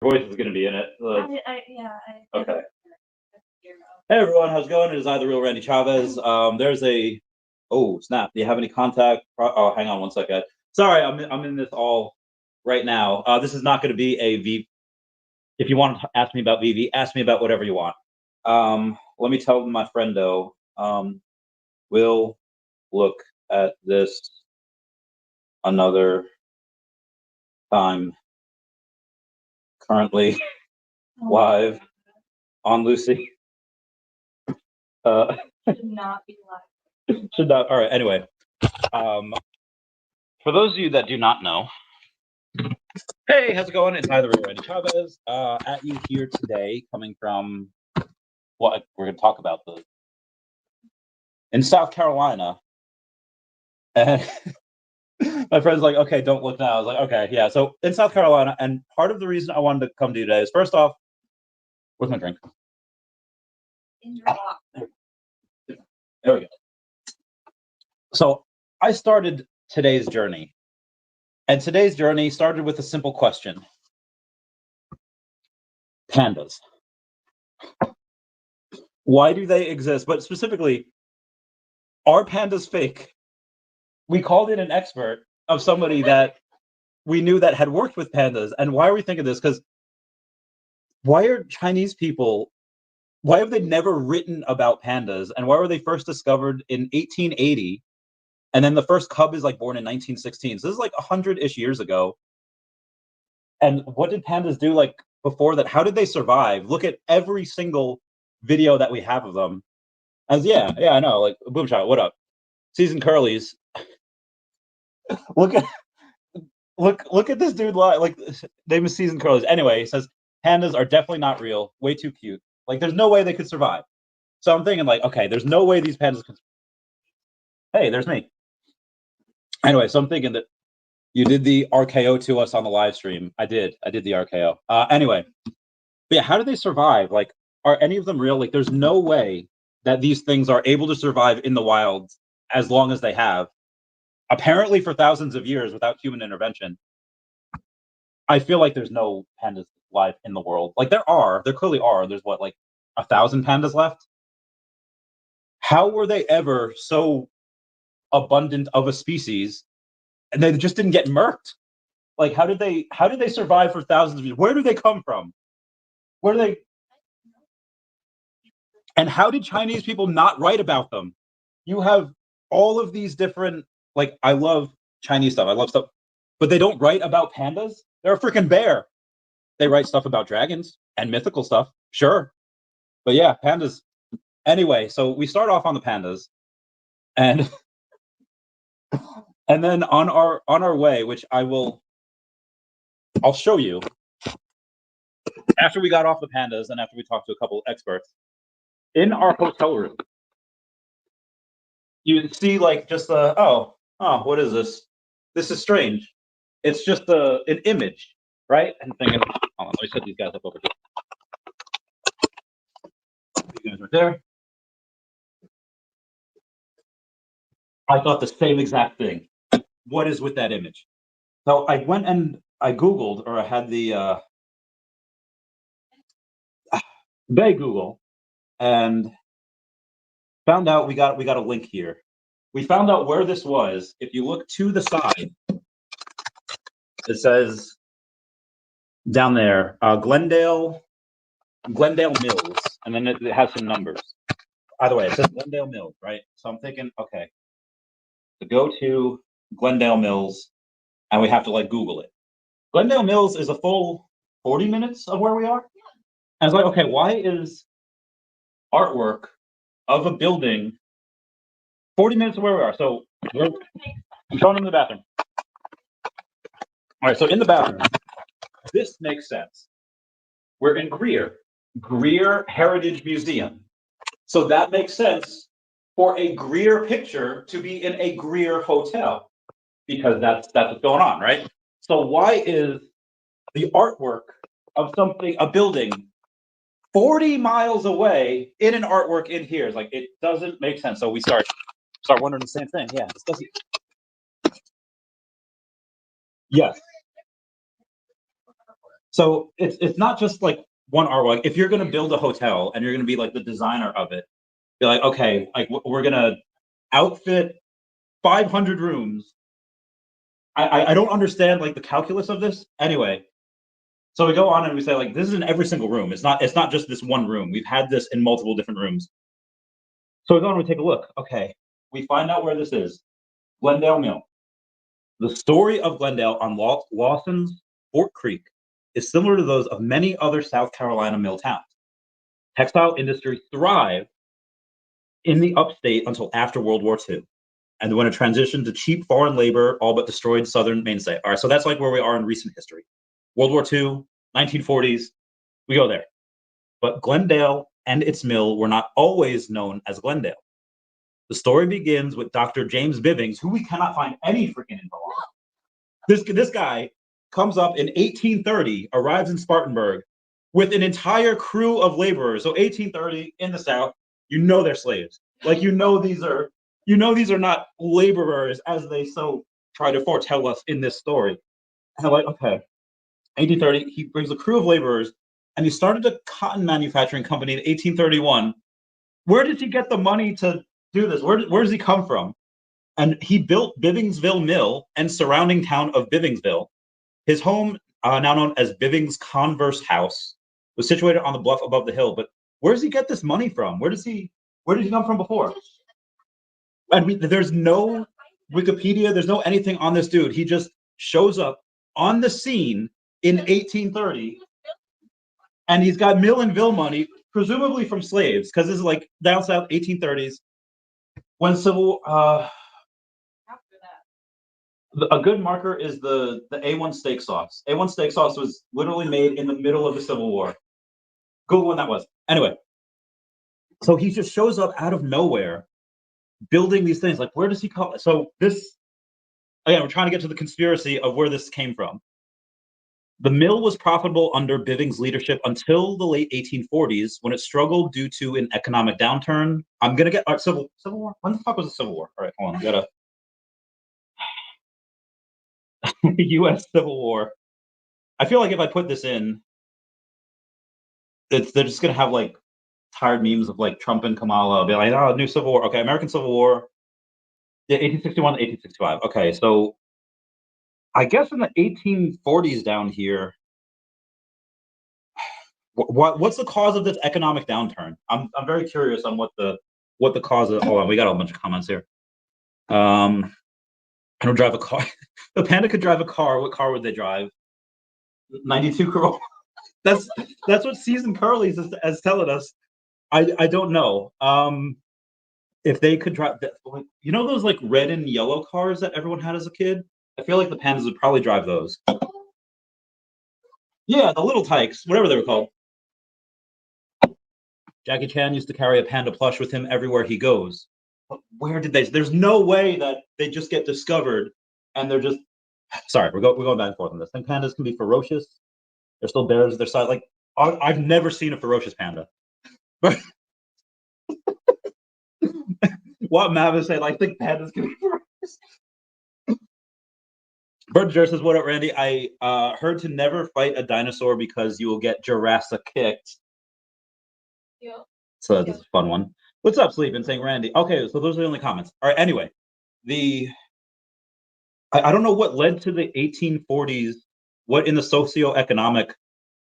voice is going to be in it. Yeah. Okay. Hey everyone, how's it going? It is I, the real Randy Chavez. There's a, oh snap! Do you have any contact? Oh, hang on one second. Sorry, I'm in this all right now. This is not going to be a V. If you want to ask me about VV, ask me about whatever you want. Let me tell my friendo. We'll look at this another time. Currently live on Lucy. Should not be live. Should not. All right. Anyway, for those of you that do not know, hey, how's it going? It's either Randy Chavez at you here today, coming from what we're going to talk about in South Carolina. And my friend's like, okay, don't look now. I was like, okay, yeah. So in South Carolina, and part of the reason I wanted to come to you today is first off, where's my drink? In your box. There we go. So I started today's journey. And today's journey started with a simple question. Pandas. Why do they exist? But specifically, are pandas fake? We called in an expert of somebody that we knew that had worked with pandas. And why are we thinking this? Because why are Chinese people, why have they never written about pandas? And why were they first discovered in 1880? And then the first cub is like born in 1916. So this is like 100-ish years ago. And what did pandas do like before that? How did they survive? Look at every single video that we have of them. As yeah, I know. Like Boomshot, what up? Seasoned Curlies. look at this dude like name is Seasoned Curlies. Anyway, he says pandas are definitely not real. Way too cute. Like there's no way they could survive. So I'm thinking like, okay, there's no way these pandas could. Hey, there's me. Anyway, so I'm thinking that you did the RKO to us on the live stream. I did the RKO. Anyway, but yeah, how do they survive? Like, are any of them real? Like, there's no way that these things are able to survive in the wild as long as they have, apparently for thousands of years without human intervention. I feel like there's no pandas live in the world. Like there clearly are. There's what, like 1,000 pandas left? How were they ever so abundant of a species and they just didn't get murked? Like how did they survive for thousands of years? Where do they come from? Where do they? And how did Chinese people not write about them? You have all of these different, like, I love Chinese stuff. I love stuff, but they don't write about pandas. They're a freaking bear. They write stuff about dragons and mythical stuff, sure. But yeah, pandas. Anyway, so we start off on the pandas, and and then on our way, which I'll show you after we got off the pandas and after we talked to a couple experts in our hotel room. You see, like, just the what is this? This is strange. It's just an image, right? And thinking, hold on, let me set these guys up over here. You guys right there. I thought the same exact thing. What is with that image? So I went and I Googled, or I had the Bay Google, and found out we got a link here. We found out where this was. If you look to the side, it says down there, Glendale Mills, and then it has some numbers. Either way, it says Glendale Mills, right? So I'm thinking, okay, to go to Glendale Mills, and we have to like Google it. Glendale Mills is a full 40 minutes of where we are. And I was like, okay, why is artwork of a building 40 minutes of where we are? So I'm showing them the bathroom. All right, so in the bathroom, this makes sense. We're in Greer Heritage Museum. So that makes sense for a Greer picture to be in a Greer hotel, because that's what's going on, right? So why is the artwork of something, a building, 40 miles away in an artwork in here? It's like, it doesn't make sense. So we start wondering the same thing. Yeah, this doesn't. Yes. So it's not just like one artwork. Like if you're gonna build a hotel and you're gonna be like the designer of it, you're like, okay, like we're gonna outfit 500 rooms. I don't understand like the calculus of this. Anyway, so we go on and we say like this is in every single room. It's not just this one room. We've had this in multiple different rooms. So we go on and we take a look. Okay, we find out where this is. Glendale Mill. The story of Glendale on Lawson's Fort Creek is similar to those of many other South Carolina mill towns. Textile industry thrived in the upstate until after World War II. And when it transitioned to cheap foreign labor, all but destroyed southern mainstay. All right, so that's like where we are in recent history. World War II, 1940s, we go there. But Glendale and its mill were not always known as Glendale. The story begins with Dr. James Bivings, who we cannot find any freaking info on. This guy comes up in 1830, arrives in Spartanburg with an entire crew of laborers. So 1830 in the South, you know they're slaves. Like these are not laborers as they so try to foretell us in this story. And I'm like, okay, 1830, he brings a crew of laborers and he started a cotton manufacturing company in 1831. Where did he get the money to do this? Where does he come from? And he built Bivingsville Mill and surrounding town of Bivingsville. His home, now known as Bivings Converse House, was situated on the bluff above the hill. But where does he get this money from? Where did he come from before? And there's no Wikipedia, there's no anything on this dude. He just shows up on the scene in 1830, and he's got mill and ville money, presumably from slaves, because this is like down south 1830s when civil. A good marker is the A1 steak sauce. A1 steak sauce was literally made in the middle of the Civil War. Google when that was. Anyway, so he just shows up out of nowhere, building these things. Like, where does he come? So this, again, we're trying to get to the conspiracy of where this came from. The mill was profitable under Bivings' leadership until the late 1840s, when it struggled due to an economic downturn. I'm gonna get Civil War. When the fuck was the Civil War? All right, hold on. I gotta. U.S. Civil War. I feel like if I put this in, they're just gonna have like tired memes of like Trump and Kamala be like, oh, new Civil War. Okay, American Civil War. Yeah, 1861 to 1865. Okay, so I guess in the 1840s down here, what's the cause of this economic downturn? I'm very curious on what the cause of. Hold on, we got a bunch of comments here. I don't drive a car. The Panda could drive a car. What car would they drive? 92 Corolla. That's what Season Curly's is telling us. I don't know. If they could drive, you know those like red and yellow cars that everyone had as a kid? I feel like the Pandas would probably drive those. Yeah, the little tykes, whatever they were called. Jackie Chan used to carry a panda plush with him everywhere he goes. But where did they? There's no way that they just get discovered and they're just. Sorry, we're going back and forth on this. I think pandas can be ferocious. They're still bears. Their size. Like I've never seen a ferocious panda. But what Mavis said, I think pandas can be ferocious. Bird Jer says, "What up, Randy? I heard to never fight a dinosaur because you will get Jurassic kicked." Yeah. So that's a fun one. What's up, Sleeping? Saying Randy. Okay, so those are the only comments. All right. Anyway, I don't know what led to the 1840s. What in the socioeconomic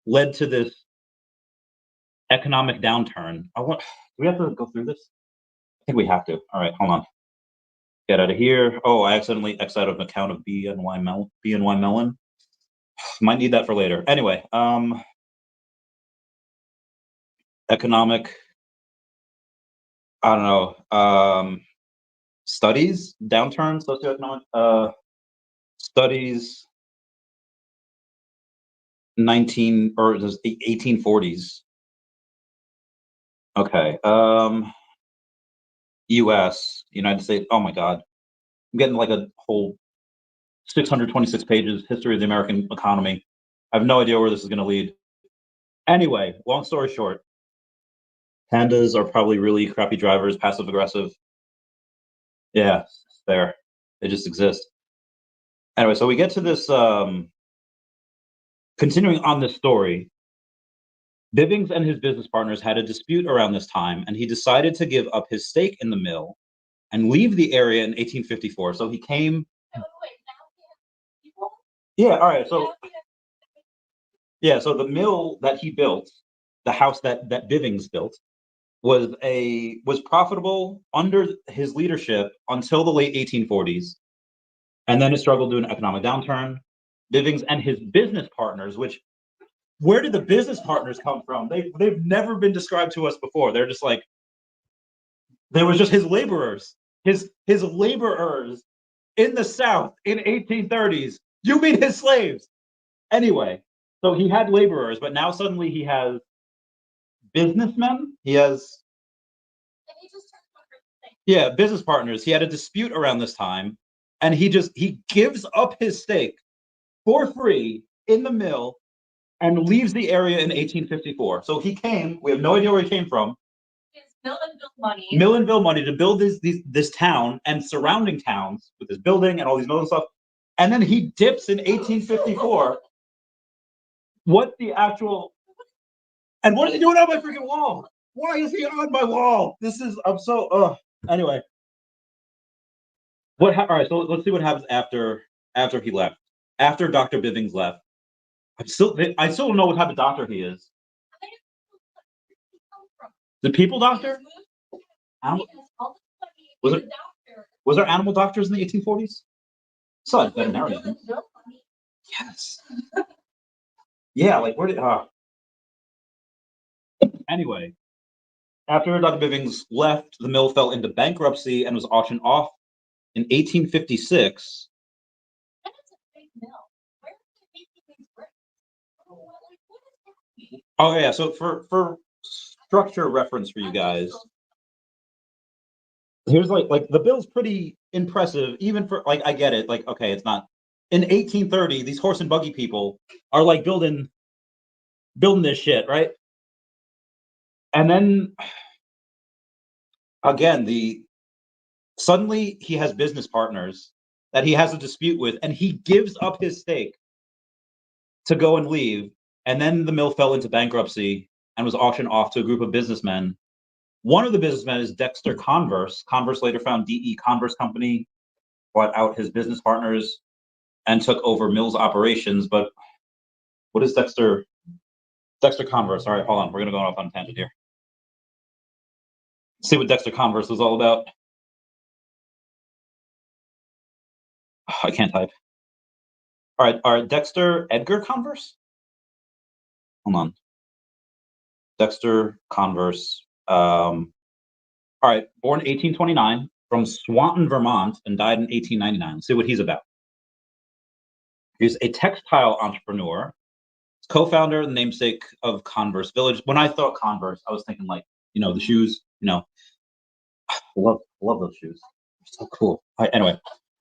led to this economic downturn? Do we have to go through this? I think we have to. All right, hold on. Get out of here. Oh, I accidentally X out of an account of BNY Mellon. Might need that for later. Anyway, economic. I don't know. Studies downturn socioeconomic. Studies 1840s. Okay. U.S. United States. Oh my God, I'm getting like a whole 626 pages history of the American economy. I have no idea where this is going to lead. Anyway, long story short, pandas are probably really crappy drivers, passive aggressive. Yeah, there. They just exist. Anyway, so we get to this continuing on this story, Bivings and his business partners had a dispute around this time, and he decided to give up his stake in the mill and leave the area in 1854. So he came. Yeah, all right. So yeah, so the mill that he built, the house that Bivings built, was profitable under his leadership until the late 1840s, and then it struggled due to an economic downturn. Bivings and his business partners, which where did the business partners come from? They've never been described to us before. They're just like there was just his laborers, his laborers in the South in 1830s. You mean his slaves? Anyway, so he had laborers, but now suddenly he has businessmen. He has business partners. He had a dispute around this time, and he gives up his stake for free in the mill and leaves the area in 1854. So he came. We have no idea where he came from. Mill and bill money to build this town and surrounding towns with this building and all these other stuff, and then he dips in 1854. What the actual? And what is he doing on my freaking wall? Why is he on my wall? I'm so Anyway, all right, so let's see what happens after he left. After Dr. Bivings left, I still don't know what type of doctor he is. The people doctor? Was there animal doctors in the 1840s? So like veterinarian. Yes. Yeah, like where did Anyway, after Dr. Bivings left, the mill fell into bankruptcy and was auctioned off in 1856. That's a big mill. Where did they make these bricks? Oh yeah, so for structure reference for you guys, here's like the bill's pretty impressive, even for like I get it, like okay, it's not in 1830, these horse and buggy people are like building this shit, right? And then again, suddenly he has business partners that he has a dispute with, and he gives up his stake to go and leave. And then the mill fell into bankruptcy and was auctioned off to a group of businessmen. One of the businessmen is Dexter Converse. Converse later found D.E. Converse Company, bought out his business partners, and took over Mill's operations. But what is Dexter Converse? All right, hold on. We're going to go off on a tangent here. See what Dexter Converse was all about. I can't type. All right, Dexter Edgar Converse? Hold on. Dexter Converse. All right, born 1829 from Swanton, Vermont, and died in 1899. Let's see what he's about. He's a textile entrepreneur, co-founder and namesake of Converse Village. When I thought Converse, I was thinking like, the shoes, I love those shoes. They're so cool. Anyway,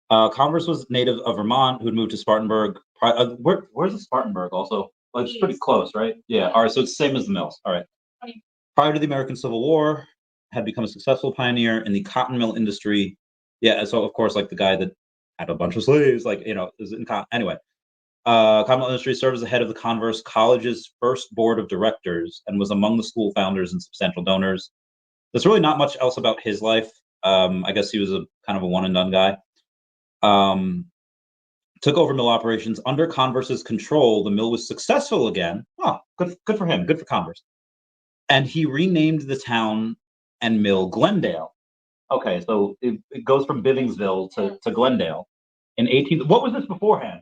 Converse was native of Vermont who had moved to Spartanburg. Where's the Spartanburg also? Like, it's pretty close, right? Yeah. All right. So it's the same as the mills. All right. Prior to the American Civil War, had become a successful pioneer in the cotton mill industry. Yeah. So of course, like the guy that had a bunch of slaves, like, is in cotton. Anyway, cotton mill industry served as the head of the Converse College's first board of directors and was among the school founders and substantial donors. There's really not much else about his life. I guess he was a kind of a one and done guy. Took over mill operations under Converse's control. The mill was successful again. Oh, good for him. Good for Converse. And he renamed the town and mill Glendale. Okay, so it goes from Bivingsville to Glendale. What was this beforehand?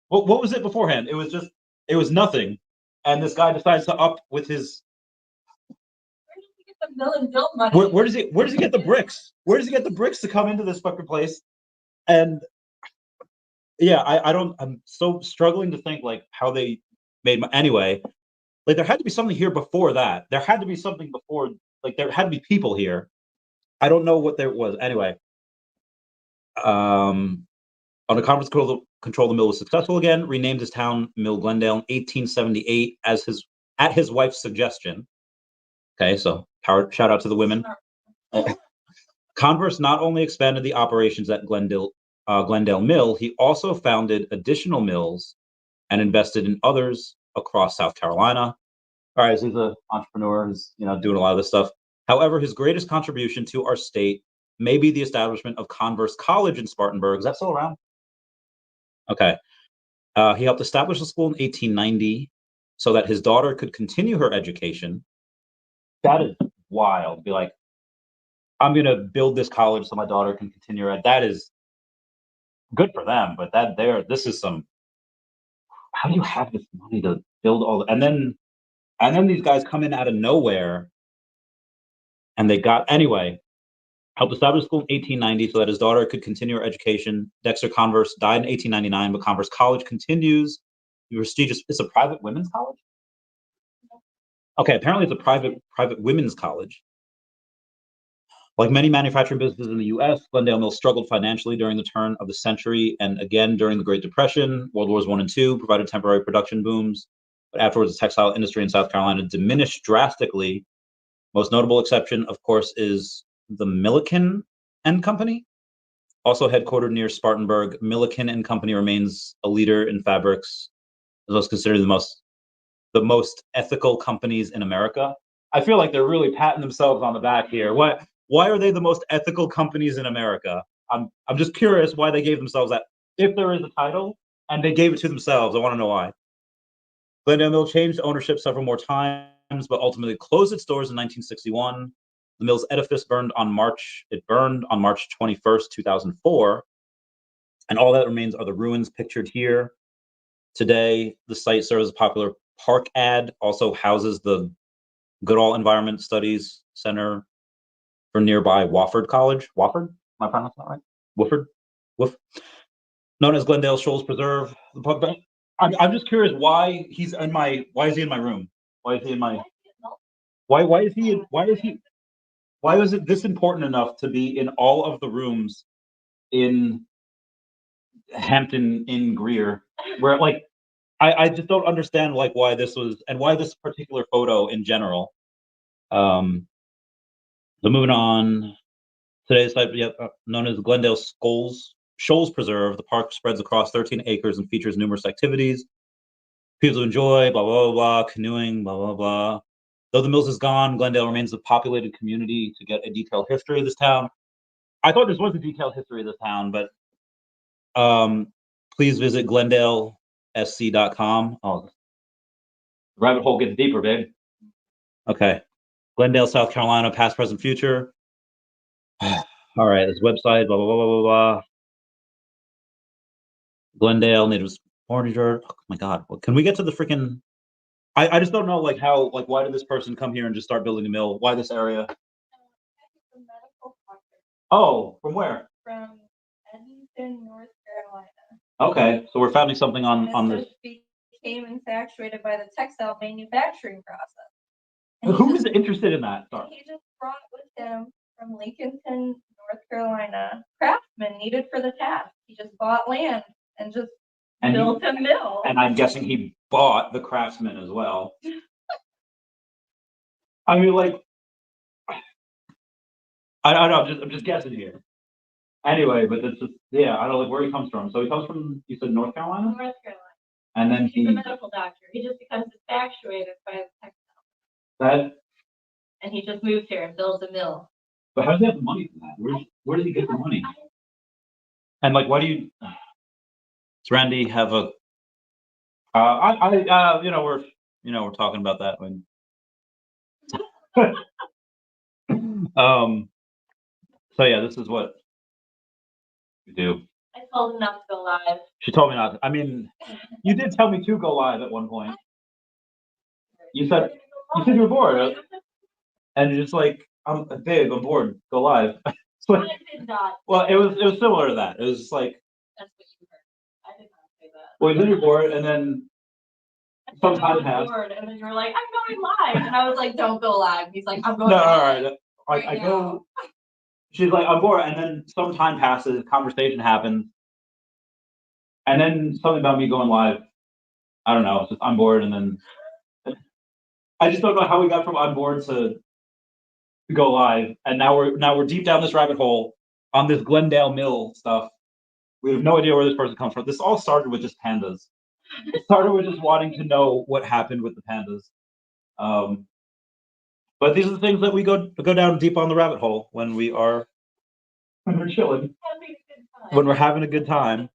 What was it beforehand? It was nothing. And this guy decides to up with his. Where does he get the mill and bill money? Where does he get the bricks? Where does he get the bricks to come into this fucking place? And yeah, I'm so struggling to think like how they made anyway. Like there had to be something here before that. There had to be something before, like there had to be people here. I don't know what there was. Anyway, under Converse control, the mill was successful again. Renamed his town Mill Glendale in 1878 at his wife's suggestion. Okay, so shout out to the women. Converse not only expanded the operations at Glendale Mill, he also founded additional mills and invested in others across South Carolina. All right, so he's an entrepreneur, he's doing a lot of this stuff. However, his greatest contribution to our state may be the establishment of Converse College in Spartanburg. Is that still around? Okay. He helped establish the school in 1890 so that his daughter could continue her education. That is wild. Be like, I'm going to build this college so my daughter can continue her. That is good for them, but this is some. How do you have this money to build all? And then these guys come in out of nowhere, and they got anyway. Helped establish school in 1890 so that his daughter could continue her education. Dexter Converse died in 1899, but Converse College continues. Prestigious. It's a private women's college. Okay, apparently it's a private women's college. Like many manufacturing businesses in the U.S., Glendale Mills struggled financially during the turn of the century and again during the Great Depression. World Wars I and II provided temporary production booms, but afterwards the textile industry in South Carolina diminished drastically. Most notable exception, of course, is the Milliken and Company, also headquartered near Spartanburg. Milliken and Company remains a leader in fabrics, as well as considered the most ethical companies in America. I feel like they're really patting themselves on the back here. Why are they the most ethical companies in America? I'm just curious why they gave themselves that. If there is a title and they gave it to themselves, I want to know why. Glendale Mill changed ownership several more times, but ultimately closed its doors in 1961. The mill's edifice burned on March 21st, 2004. And all that remains are the ruins pictured here. Today, the site serves as a popular park ad, also houses the Goodall Environment Studies Center for nearby Wofford College. Wofford? Am I pronouncing that right? Wofford? Woof. Known as Glendale Shoals Preserve. I'm just curious why is he in my room? Why is he in my why is it this important enough to be in all of the rooms in Hampton Inn Greer? Where I just don't understand why this was and why this particular photo in general. So moving on, today's site, known as Glendale Shoals Preserve. The park spreads across 13 acres and features numerous activities. People enjoy, blah, blah, blah, blah, canoeing, blah, blah, blah. Though the mills is gone, Glendale remains a populated community. To get a detailed history of this town, I thought this was a detailed history of this town, but please visit GlendaleSC.com. Oh, the rabbit hole gets deeper, babe. Okay. Glendale, South Carolina, past, present, future. All right, this website, blah, blah, blah, blah, blah, blah. Glendale, natives, Orange. Oh my God. Well, can we get to the freaking... I just don't know, why did this person come here and just start building a mill? Why this area? Oh, from where? From Edmonton, North Carolina. Okay, so we're finding something on this. Became infatuated by the textile manufacturing process. Who is interested in that? Sorry. He just brought with him from Lincolnton, North Carolina, craftsmen needed for the task. He just bought land and just built a mill. And I'm guessing he bought the craftsmen as well. I mean, I don't know. I'm just guessing here. Anyway, but it's just I don't know where he comes from. So he comes from, you said North Carolina? North Carolina. And then he's a medical doctor. He just becomes infatuated by the textile. And he just moves here and builds a mill. But how does he have the money for that? Where does he get the money? And why do you? Does Randy have a? We're talking about that when. So yeah, this is what we do. I told him not to go live. She told me not to. I mean, you did tell me to go live at one point. You said you were bored, and you're just like, babe, I'm bored. Go live. I did not. Well, it was similar to that. It was just like. That's what you heard. I did not say that. Well, you were bored, and then some time passed. And then you were like, I'm going live, and I was like, don't go live. He's like, I'm going. No, live. all right. I go. She's like, I'm bored, and then some time passes. Conversation happens, and then something about me going live. I don't know. It's just I'm bored, and then I just don't know how we got from on board to go live, and now we're deep down this rabbit hole on this Glendale Mill stuff. We have no idea where this person comes from. This all started with just pandas. started with just wanting to know what happened with the pandas. But these are the things that we go down deep on the rabbit hole when we're chilling, when we're having a good time.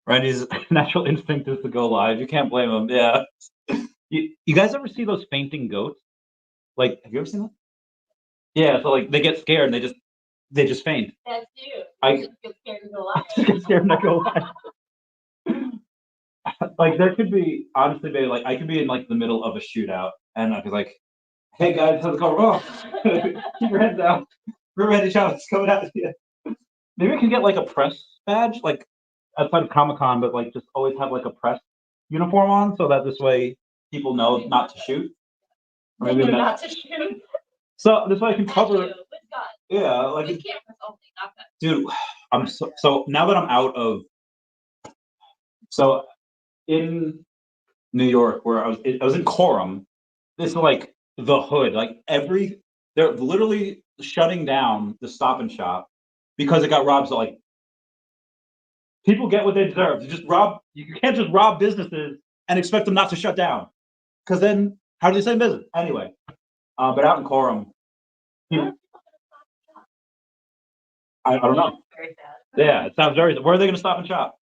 Randy's natural instinct is to go live. You can't blame him. Yeah. You guys ever see those fainting goats? Like, have you ever seen them? Yeah. So like they get scared and they just faint. That's you. I just get scared to go live. get scared and I go live. Like there could be honestly, babe, like I could be in like the middle of a shootout and I'd be like, "Hey guys, how's it going? Oh, keep your heads down. We're ready, Chavez coming out here." Maybe we can get like a press badge, like outside of Comic-Con, but like just always have like a press uniform on, so that this way people know not to shoot. Or maybe not to shoot. So this way I can cover. Yeah, like with cameras only, not that. Dude, I'm so now that I'm out of. So in New York, where I was in Coram. This is like the hood. Like they're literally shutting down the Stop and Shop because it got robbed. So like, people get what they deserve. You just rob. You can't just rob businesses and expect them not to shut down, because then how do they stay in business anyway? But out in Coram, I don't know. Very sad. Yeah, it sounds very. Where are they going to Stop and Shop?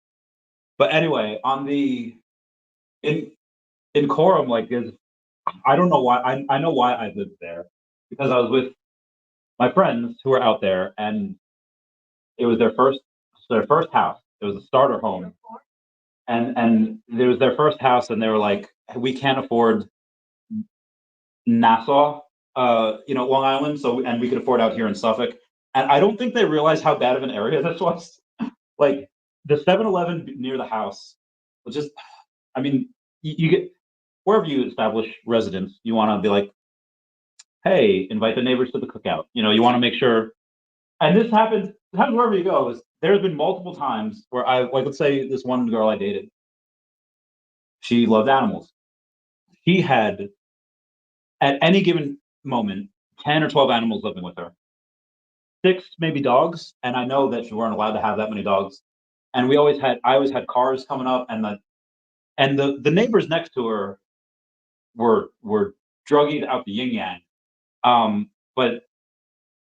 But anyway, in Coram, like I don't know why. I know why I lived there, because I was with my friends who were out there, and it was their first house. It was a starter home, and it was their first house, and they were like, we can't afford Nassau, Long Island, and we could afford out here in Suffolk. And I don't think they realized how bad of an area this was. Like the 7-Eleven near the house, was just, I mean, you get wherever you establish residence, you want to be like, hey, invite the neighbors to the cookout. You want to make sure. And this happens wherever you go. There's been multiple times where let's say this one girl I dated, she loved animals. He had, at any given moment, 10 or 12 animals living with her. 6 maybe dogs, and I know that you weren't allowed to have that many dogs. And I always had cars coming up, and the neighbors next to her were druggied out the yin yang. But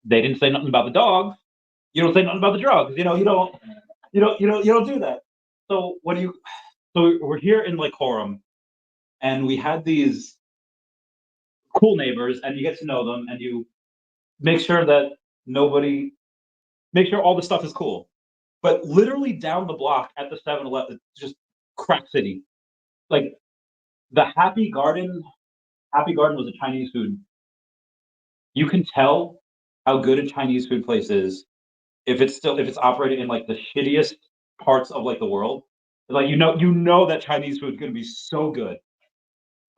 they didn't say nothing about the dogs. You don't say nothing about the drugs. You don't do that. So so we're here in like Coram, and we had these cool neighbors, and you get to know them, and you make sure all the stuff is cool. But literally down the block at the 7-Eleven, just crack city. Like the Happy Garden was a Chinese food. You can tell how good a Chinese food place is if it's operating in like the shittiest parts of like the world. Like you know that Chinese food is gonna be so good.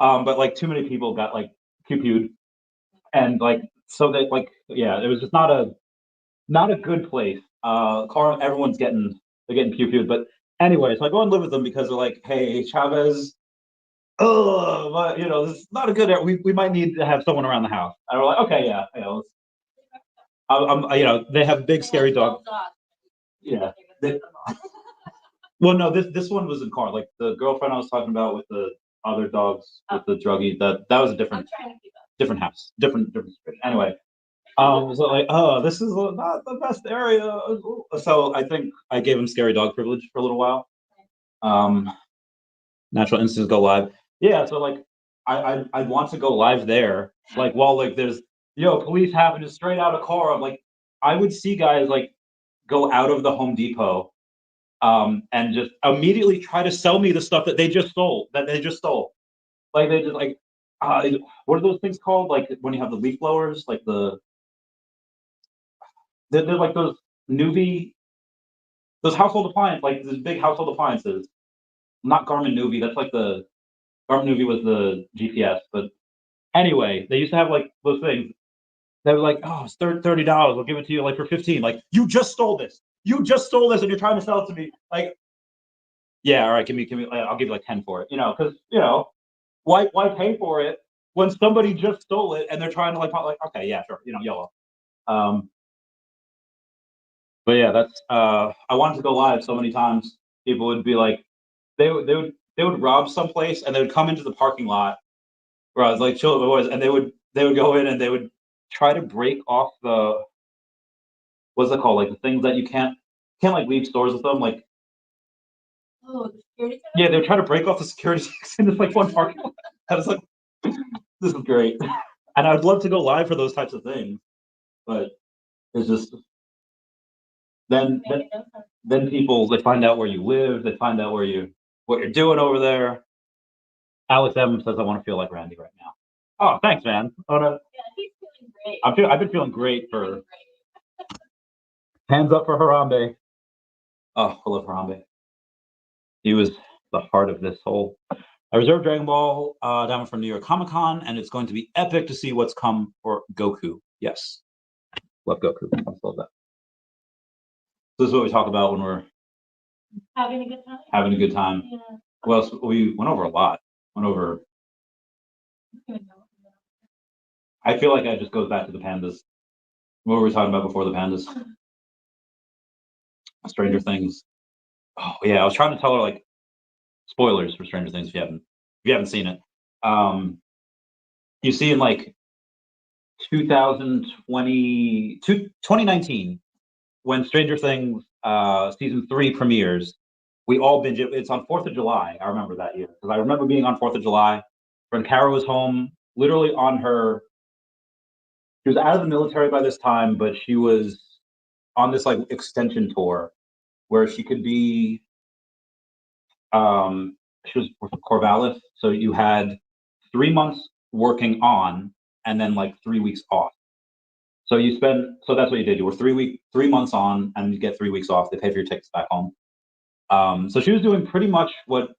But like too many people got like pew-pewed, and like so that like yeah, it was just not a good place. Everyone's getting pew-pewed. But anyway, so I go and live with them because they're like, hey, Chavez, but this is not a good area. We might need to have someone around the house. And we're like, okay, yeah, they have big scary dogs. Yeah. Well, no, this one was in car. Like the girlfriend I was talking about with the other dogs with the druggie, that was a different house, different situation. Anyway, so like, oh, this is not the best area. So I think I gave him scary dog privilege for a little while. Natural instincts go live. Yeah, so like I want to go live there. Like while like there's police happening straight out of Coram. Like I would see guys like go out of the Home Depot, and just immediately try to sell me the stuff that they just stole. Like they just like, what are those things called? Like when you have the leaf blowers, like they're like those those household appliances, like these big household appliances. Not Garmin Nuvi. That's like the Garmin Nuvi was the GPS, but anyway, they used to have like those things. They were like, oh, it's $30. I'll give it to you like for 15. Like you just stole this. You just stole this, and you're trying to sell it to me. Like, yeah, all right, give me. I'll give you like 10 for it. Because why pay for it when somebody just stole it and they're trying to like okay, yeah, sure, YOLO. But yeah, that's I wanted to go live so many times. People would be like, they would rob someplace and they would come into the parking lot where I was like chilling with my boys, and they would go in and they would try to break off the, what's it called? Like the things that you can't like leave stores with them. Like, Oh, the security camera? yeah, they would try to break off the security in this like one parking lot. I was like, this is great. And I'd love to go live for those types of things, but it's just then people, they find out where you live, they find out what you're doing over there. Alex M says, I want to feel like Randy right now. Oh, thanks, man. Oh, no. Yeah, he's feeling great. I've been feeling great for hands up for Harambe. Oh, I love Harambe. He was the heart of this whole. I reserved Dragon Ball down from New York Comic Con, and it's going to be epic to see what's come for Goku. Yes, love Goku. I love that. This is what we talk about when we're having a good time. Having a good time. Yeah. Well, we went over a lot. I feel like that just goes back to the pandas. What were we talking about before the pandas? Stranger Things. Oh yeah, I was trying to tell her like spoilers for Stranger Things if you haven't seen it. You see in like 2019 when Stranger Things season 3 premieres, we all binge it. It's on 4th of July. I remember that year because I remember being on 4th of July when Kara was home, literally on her. She was out of the military by this time, but she was on this like extension tour where she could be. She was with Corvallis, so you had 3 months working on, and then like 3 weeks off. So that's what you did. You were 3 months on, and you get 3 weeks off. They pay for your tickets back home. So she was doing pretty much what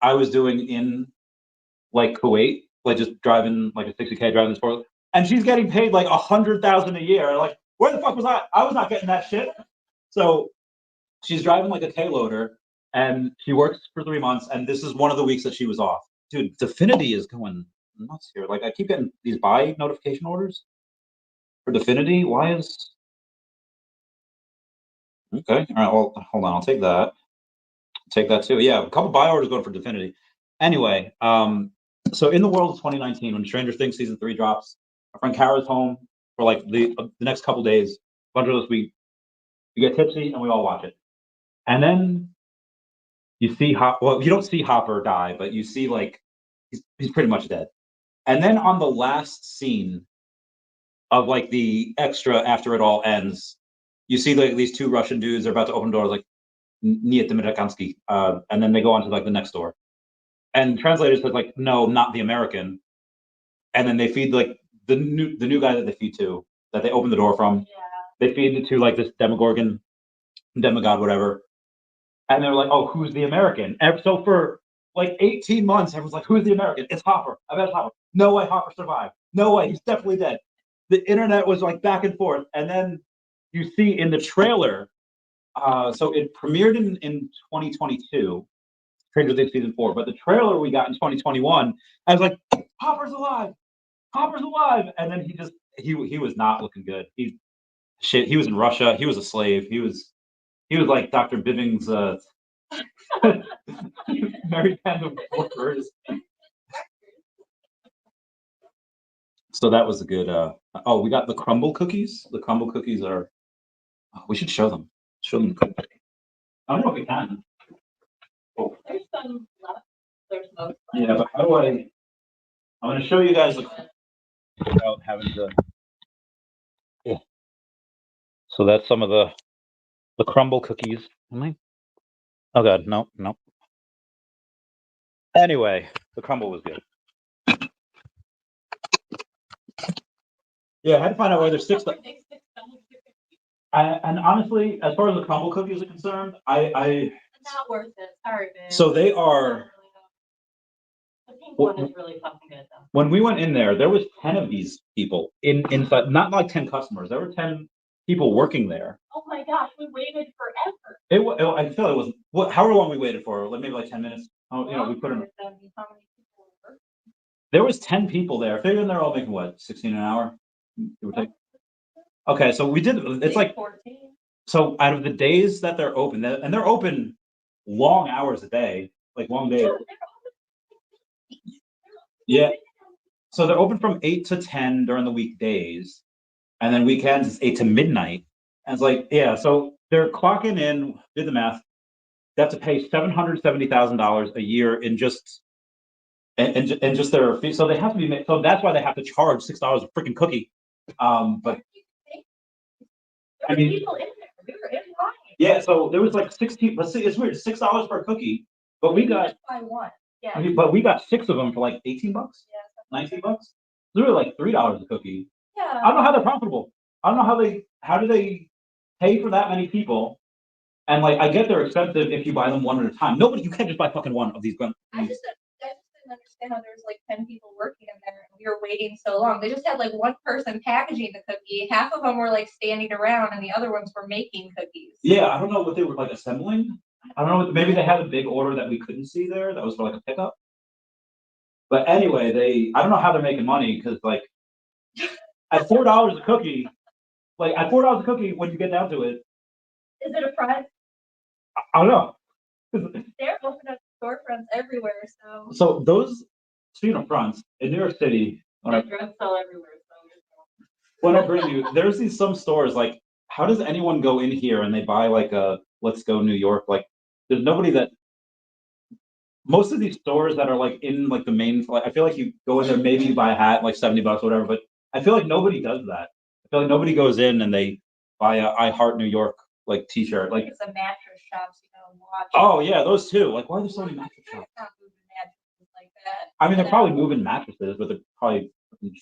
I was doing in like Kuwait, like just driving like a 60K driving this sport, and she's getting paid like $100,000 a year. Like, where the fuck was I? I was not getting that shit. So she's driving like a K loader, and she works for 3 months, and this is one of the weeks that she was off. Dude, Definity is going nuts here. Like, I keep getting these buy notification orders for Definity. Why is okay? All right, well, hold on. I'll take that. Take that too. Yeah, a couple buy orders going for Definity. Anyway, so in the world of 2019, when Stranger Things season 3 drops, my friend Kara's home for like the next couple days. Bunch of us, we get tipsy and we all watch it, and then you see well, you don't see Hopper die, but you see like he's pretty much dead. And then on the last scene of like the extra after it all ends, you see like these 2 Russian dudes are about to open doors like Niet Amerikansky, and then they go on to like the next door. And translators said like, no, not the American. And then they feed like the new guy that they feed to, that they open the door from. Yeah. They feed it to like this demigod, whatever. And they're like, oh, who's the American? And so for like 18 months, everyone's like, who's the American? It's Hopper. I bet it's Hopper. No way Hopper survived. No way. He's definitely dead. The internet was like back and forth. And then you see in the trailer, so it premiered in 2022, Stranger Things season 4, but the trailer we got in 2021, I was like, Hopper's alive. Hopper's alive. And then he was not looking good. He was in Russia. He was a slave. He was like Dr. Bivings, Mary Panda workers. So that was a good. Oh, we got the Crumble cookies. The Crumble cookies are. Oh, we should show them. Show them the cookies. I don't know if we can. Oh. There's some left. There's most left. Yeah, but how do I? I'm going to show you guys without having to. Yeah. So that's some of the Crumble cookies. Oh god, no. Anyway, the Crumble was good. Yeah, I had to find out where there's 6. And honestly, as far as the Crumble cookies are concerned, I not worth it. Sorry, babe. So they are. The pink one is really fucking good though. When we went in there was 10 of these people inside. Not like 10 customers. There were 10 people working there. Oh my gosh, we waited forever. I feel it was. However long we waited for, maybe like 10 minutes. Oh, we put them. There was 10 people there. Figuring they're all making what, 16 an hour? It would take. Okay, so we did. It's like 14. So out of the days that they're open, and they're open long hours a day, like long days. Yeah. So they're open from 8 to 10 during the weekdays, and then weekends it's 8 to midnight. And it's like, yeah, so they're clocking in, did the math, they have to pay $770,000 a year in just and just their fee. So they have to be so that's why they have to charge $6 a freaking cookie. But I mean, people in there. We were in line. Yeah, so there was like 16, let's see, it's weird, $6 per cookie, but we got by one. Yeah. I mean, but we got 6 of them for like 18 bucks, Yeah. 19 bucks. Literally like $3 a cookie. Yeah. I don't know how they're profitable. I don't know how do they pay for that many people? And like, I get they're expensive if you buy them one at a time. Nobody, you can't just buy fucking one of these. I just didn't understand how there was like 10 people working in there and we were waiting so long. They just had like one person packaging the cookie. Half of them were like standing around and the other ones were making cookies. Yeah, I don't know what they were like assembling. I don't know, maybe they had a big order that we couldn't see there. That was for like a pickup. But anyway, I don't know how they're making money because like at $4 a cookie, when you get down to it. Is it a front? I don't know. They're opening up storefronts everywhere, so. So those, speaking of fronts, in New York City, Drugs sell everywhere, so. when I bring you, there's some stores like, how does anyone go in here and they buy like a Let's Go New York? Like, there's nobody that. Most of these stores that are like in like the main, like, I feel like you go in there, maybe you buy a hat, like 70 bucks, whatever. But I feel like nobody does that. I feel like nobody goes in and they buy a I Heart New York like T-shirt. Like it's a mattress shops, you know, watch. Oh yeah, those too. Like, why are there so many mattress shops? Not moving mattresses like that. I mean, they're probably moving mattresses, but they're probably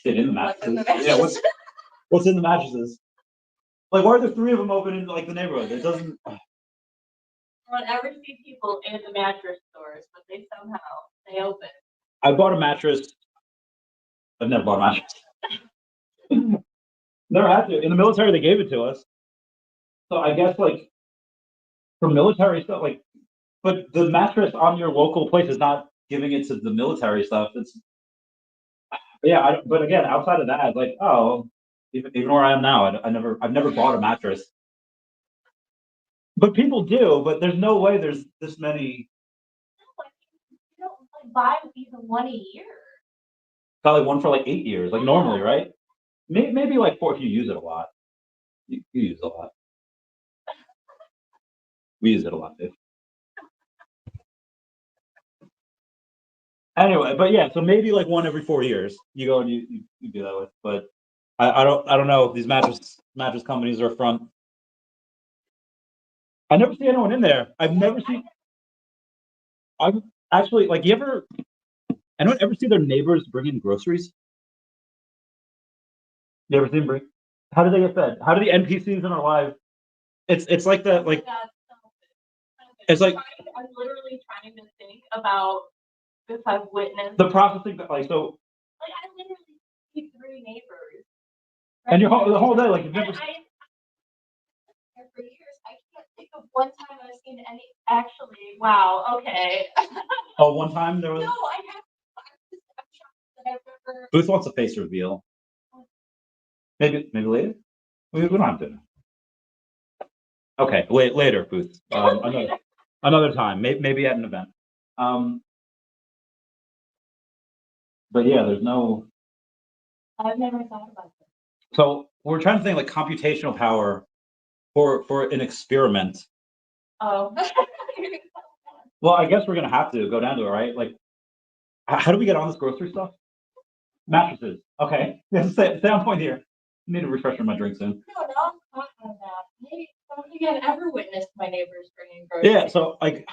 shit in the mattresses. Yeah, what's in the mattresses? Like, why are there 3 of them open in like the neighborhood? It doesn't. I don't ever see people in the mattress stores, but they open. I bought a mattress. I've never bought a mattress. Never had to. In the military, they gave it to us. So I guess like for military stuff, like, but the mattress on your local place is not giving it to the military stuff. It's yeah. But again, outside of that, like, oh, even where I am now, I've never bought a mattress. But people do. But there's no way there's this many. You don't like buy even one a year. Got like one for like 8 years, like normally, right? Maybe like 4 if you use it a lot. You use it a lot. We use it a lot, too. Anyway, but yeah, so maybe like one every 4 years you go and you do that with. But I don't know if these mattress companies are front. I never see anyone in there. I've actually like anyone ever see their neighbors bring in groceries? You ever see them bring? How do they get fed? How do the NPCs in our lives? It's like that, like it's like I'm literally trying to think about if I've witnessed the processing, like so. Like I literally see 3 neighbors. And the whole day, like you've never. For years, I can't think of one time I've seen any. Actually, wow. Okay. Oh, one time there was. No, I have. I'm shocked that I've never. Booth wants a face reveal. Maybe later. We don't have to. Okay, later, Booth. Another time, maybe at an event. But yeah, there's no. I've never thought about this. So we're trying to think like computational power for an experiment. Oh. Well, I guess we're gonna have to go down to it, right? Like, how do we get on this grocery stuff? Mattresses. Okay, stay on point here. I need a refresher in my drink soon. No, I'm talking about maybe I don't think I've ever witnessed my neighbors bringing groceries. Yeah, so like,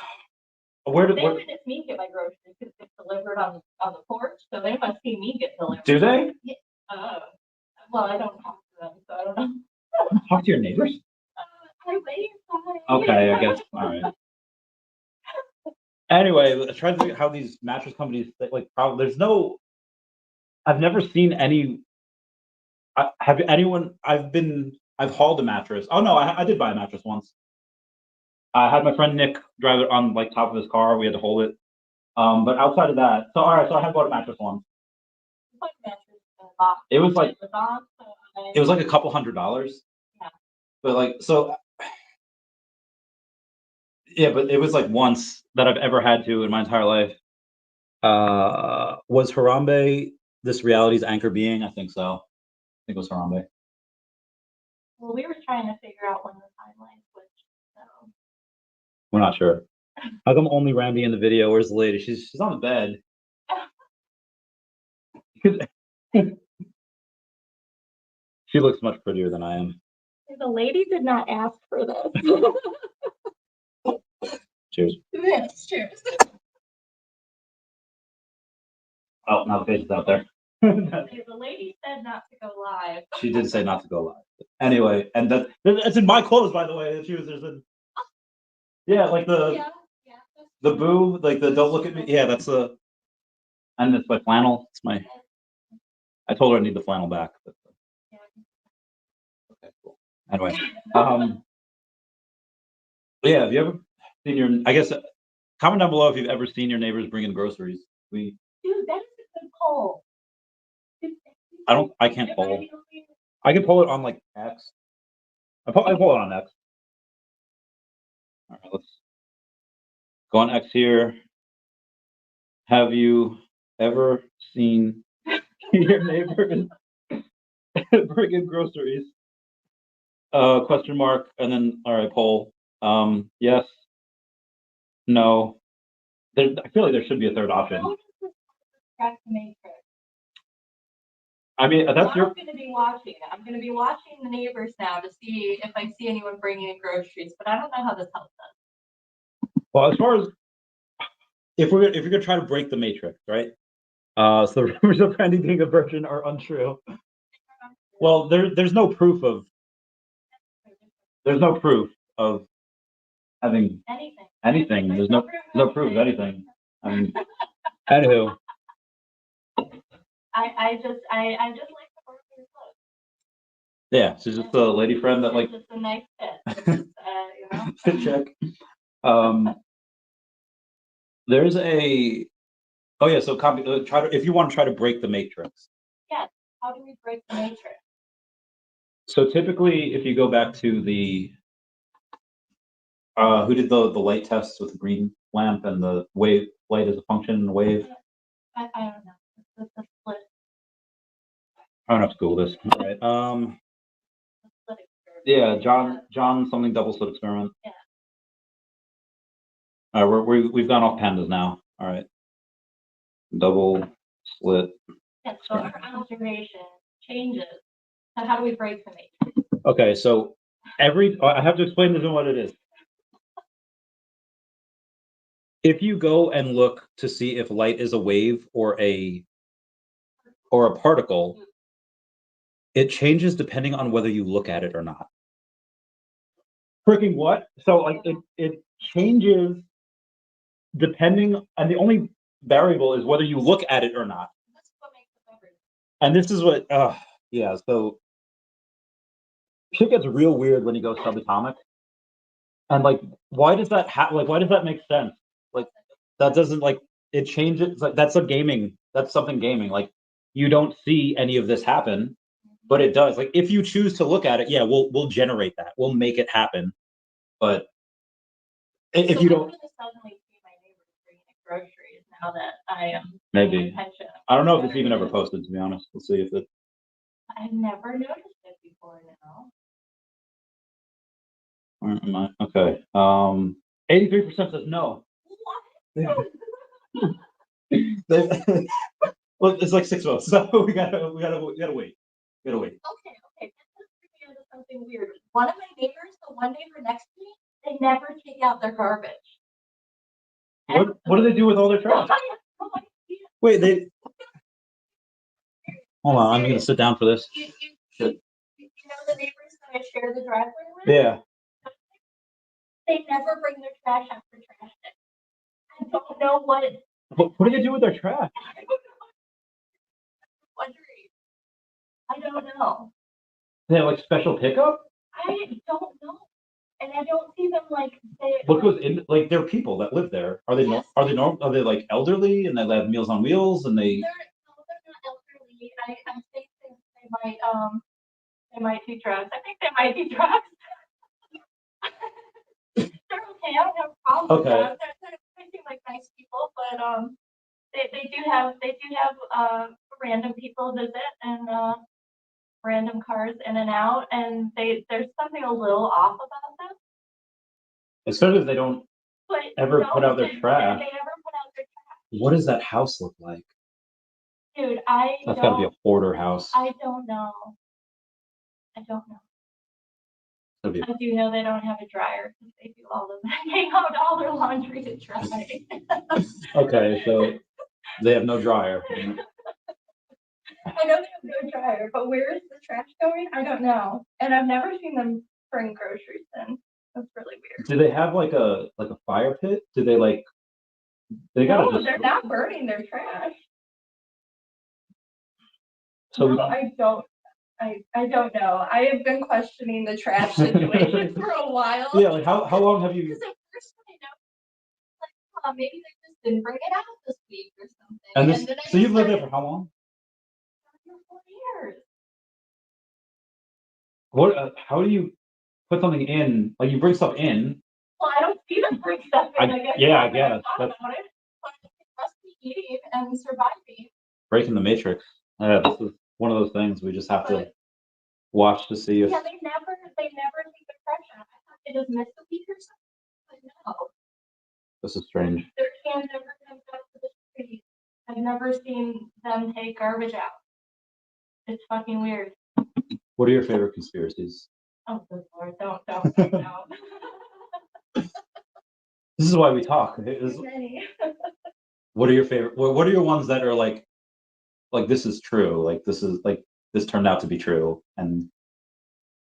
they witness me get my groceries because it's delivered on the porch, so they must see me get delivered. Do they? Yeah. Well, I don't talk to them, so I don't know. Talk to your neighbors? I wait inside. Okay, I guess. All right. Anyway, trying to think how these mattress companies like. Probably there's no. I've never seen any. Have anyone? I've hauled a mattress. Oh no, I did buy a mattress once. I had my friend Nick drive it on like top of his car. We had to hold it. But outside of that, so all right, so I had bought a mattress once. It was like a couple $100. Yeah. But like so, Yeah, but it was like once that I've ever had to in my entire life. Was Harambe this reality's anchor being? I think so. I think it was Harambe. Well, we were trying to figure out when the timeline switched, so. We're not sure. How come only Randy in the video? Where's the lady? She's on the bed. She looks much prettier than I am. The lady did not ask for this. Cheers. Yes, cheers. Oh, now the face is out there. The lady said not to go live. She did say not to go live. Anyway, and that's in my clothes, by the way. She was yeah, like the boo, like the don't look at me. Yeah, that's the. And it's my flannel. It's my. I told her I need the flannel back. But, okay, cool. Anyway, yeah. Have you ever seen your? I guess comment down below if you've ever seen your neighbors bring in groceries. Dude, that's a good poll. I can't poll. I can pull it on like X. I pull it on X. All right, let's go on X here. Have you ever seen your neighbors bring in groceries? Question mark, and then all right, poll. Yes. No. I feel like there should be a third option. I mean, that's I'm going to be watching. I'm going to be watching the neighbors now to see if I see anyone bringing in groceries, but I don't know how this helps us. Well, as far as if you're gonna try to break the matrix, right? So the rumors of Randy being a virgin are untrue. Well, there's no proof of having anything. There's no proof of anything. I mean, anywho. I just like the work of your clothes. Yeah, she's just a lady friend that like. It's just a nice fit. You know. Fit check. There's a. Oh yeah, so try to if you want to try to break the matrix. Yes. How do we break the matrix? So typically, if you go back to the who did the light tests with the green lamp and the wave light as a function and wave? I don't know. It's a split. I don't have to Google this. All right. Yeah, John something double slit experiment. Yeah. All right, we've gone off pandas now. All right. Double slit. Yeah, so our observation changes. So how do we break the matrix? Okay, so I have to explain this and what it is. If you go and look to see if light is a wave or a particle, it changes depending on whether you look at it or not. Freaking what? So like it changes depending, and the only variable is whether you look at it or not. That's what makes it better. And this is what, yeah. So shit gets real weird when you go subatomic. And like, why does that why does that make sense? Like, that doesn't like it changes. Like that's something gaming. Like you don't see any of this happen. But it does. Like if you choose to look at it, yeah, we'll generate that. We'll make it happen. But if you don't, I'm gonna suddenly see my neighbors bringing in groceries now that I am maybe. I don't know if it's even ever posted. To be honest, we'll see if it. I've never noticed it before now. Where am I? Okay. 83% says no. What? Well, it's like 6 votes, so we gotta wait. Okay. This is bringing into something weird. One of my neighbors, the one neighbor next to me, they never take out their garbage. What do they do with all their trash? Wait, hold on, I'm gonna sit down for this. You know the neighbors that I share the driveway with? Yeah. They never bring their trash out for trash day. I don't know what do they do with their trash? I don't know. They have like special pickup? I don't know. And I don't see them like what goes in like they're people that live there. Are they yes. Are they like elderly and they have Meals on Wheels and they they're not elderly. I think they might do drugs. I think they might do drugs. They're okay. me. I don't have a problem with Okay. that. They seem like nice people, but they do have random people visit and random cars in and out, and there's something a little off about them. Especially if they don't ever put out their trash. They never put out their trash. What does that house look like? Dude, That's gotta be a hoarder house. I don't know. I do know they don't have a dryer because they do hang out all their laundry to dry. Okay, so they have no dryer. I know they have no dryer, but where is the trash going? I don't know. And I've never seen them bring groceries in. That's really weird. Do they have like a fire pit? Do they like? No, they're not burning their trash. So no, I don't. I don't know. I have been questioning the trash situation for a while. Yeah, like how long have you? Because at first I know, like, maybe they just didn't bring it out this week or something. And then so you've lived there for how long? 4 years. What? How do you put something in? Like you bring stuff in. Well, I don't see them bring stuff in. I guess. Yeah, I guess. That's about it. But it must be eating and surviving. Breaking the matrix. This is one of those things we just have to watch to see if. Yeah, they never take the trash out. I thought they just missed a week or something. But no. This is strange. Their can never comes out to the street. I've never seen them take garbage out. It's fucking weird. What are your favorite conspiracies? Oh, good Lord, don't. This is why we talk. What are your favorite? What are your ones that are like this is true? Like this turned out to be true,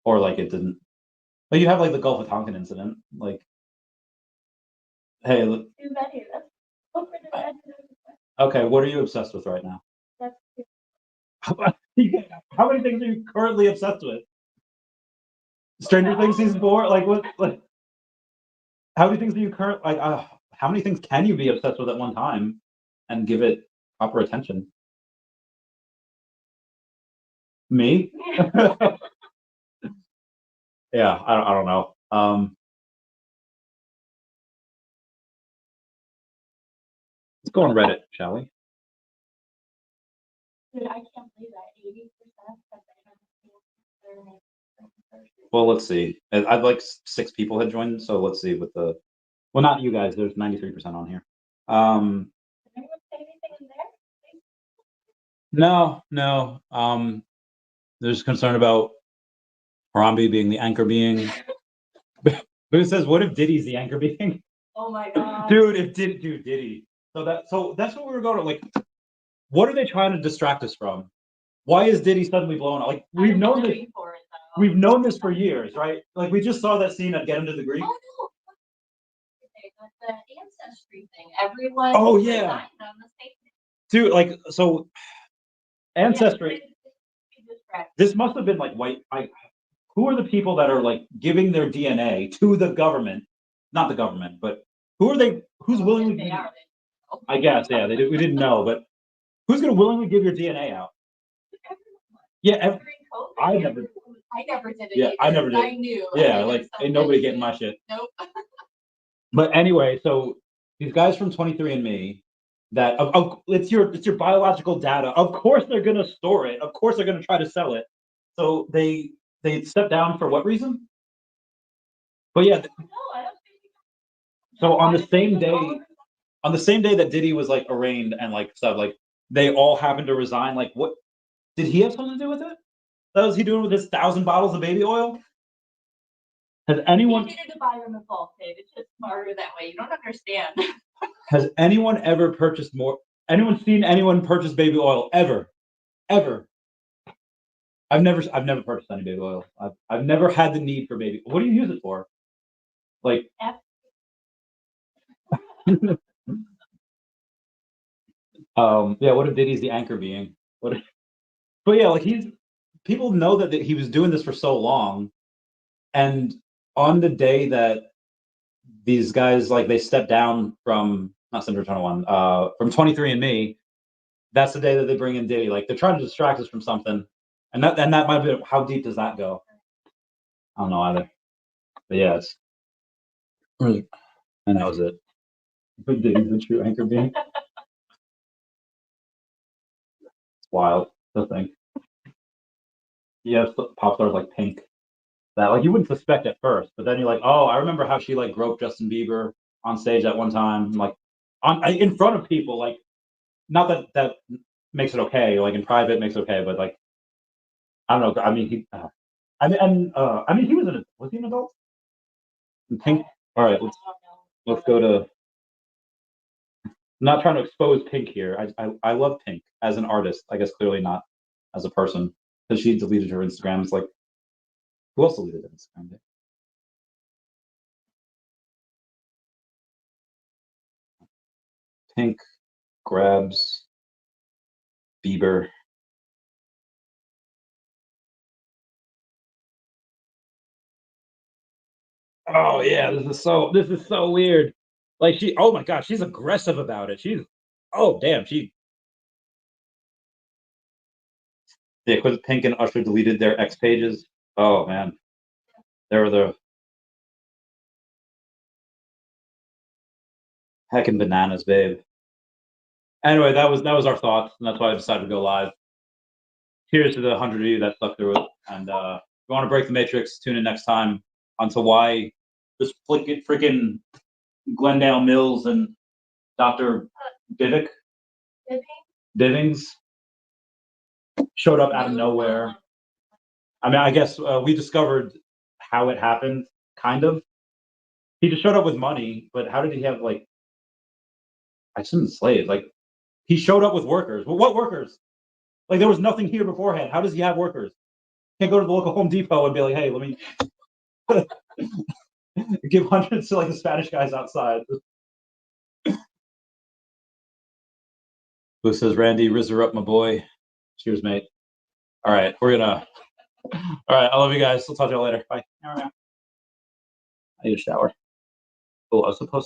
or like it didn't. Like you have like the Gulf of Tonkin incident. Like, hey, look. Too many. Okay, what are you obsessed with right now? That's true. How many things are you currently obsessed with? Stranger Things season 4? Like what? Like how many things are you how many things can you be obsessed with at one time and give it proper attention? Me? Yeah, I don't know. Let's go on Reddit, shall we? Dude, I can't believe that 80% of the Well, let's see. I've like 6 people had joined, so let's see with the. Well, not you guys. There's 93% on here. Did anyone say anything in there? No. There's concern about Harambe being the anchor being. But it says, what if Diddy's the anchor being? Oh my god. Dude, Diddy. So that's what we were going to like. What are they trying to distract us from? Why is Diddy suddenly blowing up? Like we've known this. We've known this for years, right? Like we just saw that scene at Get Him to the Greek. Oh no. The ancestry thing. Everyone. Oh yeah. Dude, like so. Ancestry. Yeah, this must have been like white. Who are the people that are like giving their DNA to the government? Not the government, but who are they? Who's willingly? I guess, yeah. We didn't know, but who's going to willingly give your DNA out? Yeah, I never did it. Yeah, I never did. I knew. Yeah, like ain't nobody getting my shit. Nope. But anyway, so these guys from 23andMe, that it's your biological data. Of course they're going to store it. Of course they're going to try to sell it. So they stepped down for what reason? But yeah. So on the same day that Diddy was like arraigned and like stuff, like they all happened to resign. Like, what did he have something to do with it? What was he doing with his 1,000 bottles of baby oil? Has anyone? He needed to buy them in bulk, Dave. It's just smarter that way. You don't understand. Has anyone ever purchased more? Anyone seen anyone purchase baby oil ever? I've never purchased any baby oil. I've never had the need for baby. What do you use it for? Like. Yeah. What if Diddy's the anchor being? But yeah, like people know that he was doing this for so long, and on the day that these guys like they stepped down from not Center 21, from 23andMe, that's the day that they bring in Diddy. Like they're trying to distract us from something, and that might be how deep does that go? I don't know either. But yeah, it's really. And that was it. But Bivings, the true anchor being. It's wild to think. Yeah, pop stars like Pink. That like you wouldn't suspect at first, but then you're like, oh, I remember how she like groped Justin Bieber on stage at one time, like in front of people. Like, not that that makes it okay. Like in private makes it okay, but like I don't know. I mean, he. I mean, he was he an adult? Pink. All right, let's go to. I'm not trying to expose Pink here. I love Pink as an artist. I guess clearly not as a person, because she deleted her Instagram. It's like, who else deleted Instagram? Pink grabs Bieber. Oh yeah, this is so weird. Like oh my gosh, she's aggressive about it. Oh damn, yeah, because Pink and Usher deleted their X pages. Oh man, they were the heckin' bananas, babe. Anyway, that was our thoughts, and that's why I decided to go live. Cheers to the 100 of you that stuck through it. And if you want to break the matrix, tune in next time onto why this freaking Glendale Mills and Dr. Bivings showed up out of nowhere. I mean, I guess we discovered how it happened, kind of. He just showed up with money, but how did he have like? I assume slaves. Like he showed up with workers. Well, what workers? Like there was nothing here beforehand. How does he have workers? Can't go to the local Home Depot and be like, "Hey, let me give hundreds to like the Spanish guys outside." Who says, "Randy, rizzer up, my boy." Cheers, mate. All right, we're gonna. All right, I love you guys. I'll talk to you later. Bye. I need a shower. Oh, I was supposed